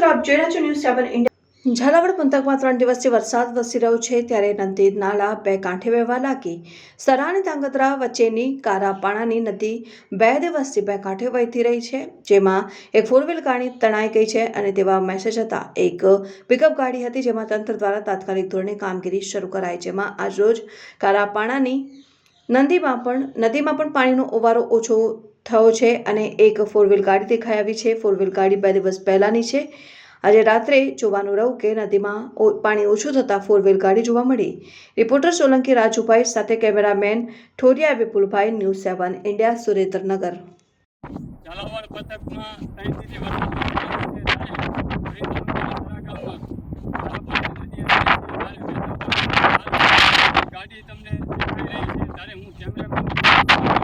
આપ જોઈ રહ્યા છો ન્યૂઝ 7 ઇન્ડિયા। ઝાલાવાડ પંથકમાં 3 દિવસથી વરસાદ વરસી રહ્યો છે, ત્યારે નદી નાળા બે કાંઠે વહેવા લાગી। સરા અને ધાંગધ્રા વચ્ચેની કારાપાણાની નદી 2 દિવસથી બે કાંઠે વહેતી રહી છે, જેમાં એક 4 વ્હીલ ગાડી તણાઈ ગઈ છે અને તેવા મેસેજ હતા। એક પિકઅપ ગાડી હતી, જેમાં તંત્ર દ્વારા તાત્કાલિક ધોરણે કામગીરી શરૂ કરાઈ, જેમાં આજરોજ કારાપાણાની નદીમાં પણ પાણીનો ઓવારો ઓછો થયો છે અને એક 4 વ્હીલ ગાડી દેખાઈ આવી છે। 4 વ્હીલ ગાડી 2 દિવસ પહેલાની છે। આજે રાત્રે જોવાનું રહ્યું કે નદીમાં પાણી ઓછું થતાં 4 વ્હીલ ગાડી જોવા મળી। રિપોર્ટર સોલંકી રાજુભાઈ સાથે કેમેરામેન ઠોરિયા વિપુલભાઈ, ન્યૂઝ 7 ઇન્ડિયા, સુરેન્દ્રનગર। ઝાલાવાડ પંથકમાં 3 દિવસથી વરસાદ ગાડી તમને દેખાઈ રહી છે, ત્યારે હું કેમેરામેન